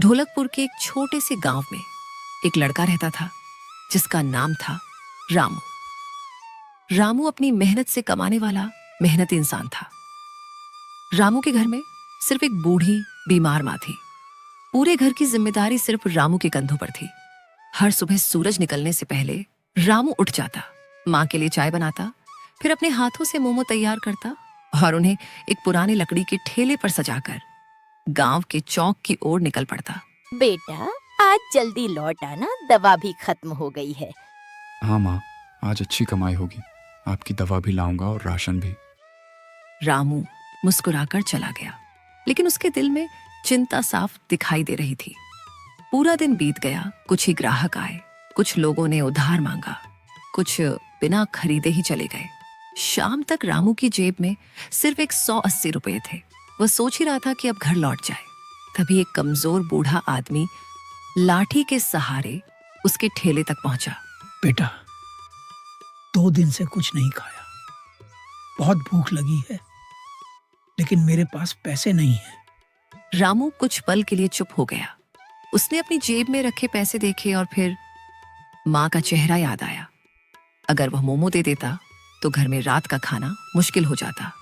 ढोलकपुर के एक छोटे से गांव में एक लड़का रहता था जिसका नाम था रामू। रामू अपनी मेहनत से कमाने वाला मेहनती इंसान था। रामू के घर में सिर्फ एक बूढ़ी बीमार माँ थी। पूरे घर की जिम्मेदारी सिर्फ रामू के कंधों पर थी। हर सुबह सूरज निकलने से पहले रामू उठ जाता, माँ के लिए चाय बनाता, फिर अपने हाथों से मोमो तैयार करता और उन्हें एक पुरानी लकड़ी के ठेले पर सजाकर गांव के चौक की ओर निकल पड़ता। बेटा, आज जल्दी लौट आना, दवा भी खत्म हो गई है। हाँ माँ, आज अच्छी कमाई होगी। आपकी दवा भी लाऊंगा और राशन भी। रामू मुस्कुराकर चला गया, लेकिन उसके दिल में चिंता साफ दिखाई दे रही थी। पूरा दिन बीत गया, कुछ ही ग्राहक आए, कुछ लोगों ने उधार मांगा, कुछ बिना खरीदे ही चले गए। शाम तक रामू की जेब में सिर्फ 180 रुपए थे। वह सोच ही रहा था कि अब घर लौट जाए। तभी एक कमजोर बूढ़ा आदमी लाठी के सहारे उसके ठेले तक पहुंचा। बेटा, 2 दिन से कुछ नहीं खाया, बहुत भूख लगी है, लेकिन मेरे पास पैसे नहीं है। रामू कुछ पल के लिए चुप हो गया। उसने अपनी जेब में रखे पैसे देखे और फिर माँ का चेहरा याद आया। अगर वह मोमो दे देता तो घर में रात का खाना मुश्किल हो जाता।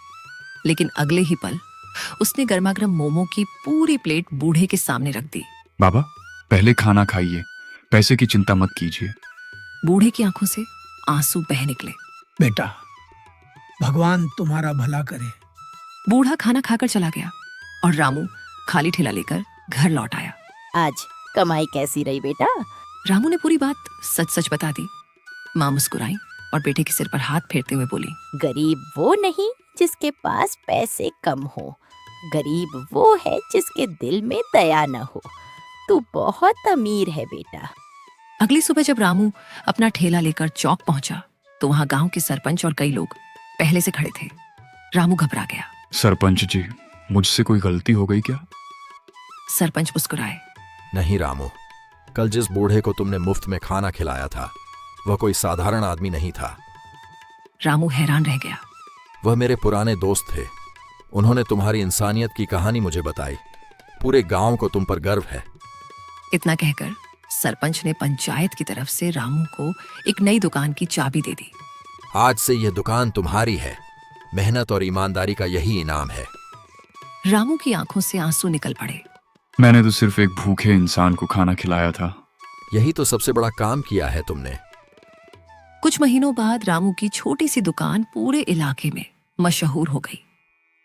लेकिन अगले ही पल उसने गर्मागर्म मोमो की पूरी प्लेट बूढ़े के सामने रख दी। बाबा, पहले खाना खाइए, पैसे की चिंता मत कीजिए। बूढ़े की आंखों से आंसू बह निकले। बेटा, भगवान तुम्हारा भला करे। बूढ़ा खाना खाकर चला गया और रामू खाली ठेला लेकर घर लौट आया। आज कमाई कैसी रही बेटा? रामू ने पूरी बात सच सच बता दी। माँ मुस्कुराई और बेटे के सिर पर हाथ फेरते हुए बोली, गरीब वो नहीं जिसके पास पैसे कम हो, गरीब वो है जिसके दिल में दया न हो। तू बहुत अमीर है बेटा। अगली सुबह जब रामू अपना ठेला लेकर चौक पहुंचा तो वहां गांव के सरपंच और कई लोग पहले से खड़े थे। रामू घबरा गया। सरपंच जी, मुझसे कोई गलती हो गई क्या? सरपंच मुस्कुराए। नहीं रामू, कल जिस बूढ़े को तुमने मुफ्त में खाना खिलाया था वह कोई साधारण आदमी नहीं था। रामू हैरान रह गया। वह मेरे पुराने दोस्त थे। उन्होंने तुम्हारी इंसानियत की कहानी मुझे बताई। पूरे गांव को तुम पर गर्व है। इतना कहकर सरपंच ने पंचायत की तरफ से रामू को एक नई दुकान की चाबी दे दी। आज से यह दुकान तुम्हारी है। मेहनत और ईमानदारी का यही इनाम है। रामू की आंखों से आंसू निकल पड़े। मैंने तो सिर्फ एक भूखे इंसान को खाना खिलाया था। यही तो सबसे बड़ा काम किया है तुमने। कुछ महीनों बाद रामू की छोटी सी दुकान पूरे इलाके में मशहूर हो गई।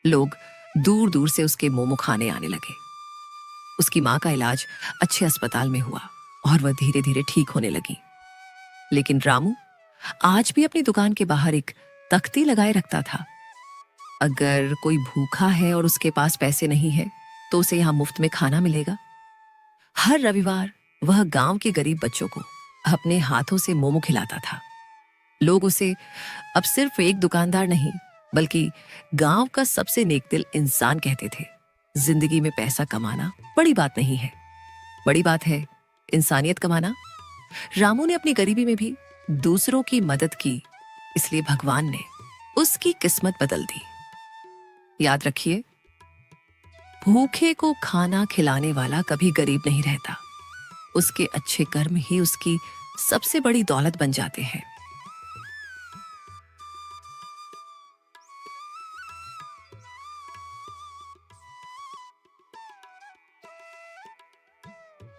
लोग दूर दूर से उसके मोमो खाने आने लगे। उसकी माँ का इलाज अच्छे अस्पताल में हुआ और वह धीरे धीरे ठीक होने लगी। लेकिन रामू आज भी अपनी दुकान के बाहर एक तख्ती लगाए रखता था। अगर कोई भूखा है और उसके पास पैसे नहीं है तो उसे यहाँ मुफ्त में खाना मिलेगा। हर रविवार वह गांव के गरीब बच्चों को अपने हाथों से मोमो खिलाता था। लोग उसे अब सिर्फ एक दुकानदार नहीं बल्कि गांव का सबसे नेकदिल इंसान कहते थे। जिंदगी में पैसा कमाना बड़ी बात नहीं है, बड़ी बात है इंसानियत कमाना। रामू ने अपनी गरीबी में भी दूसरों की मदद की, इसलिए भगवान ने उसकी किस्मत बदल दी। याद रखिए, भूखे को खाना खिलाने वाला कभी गरीब नहीं रहता। उसके अच्छे कर्म ही उसकी सबसे बड़ी दौलत बन जाते हैं।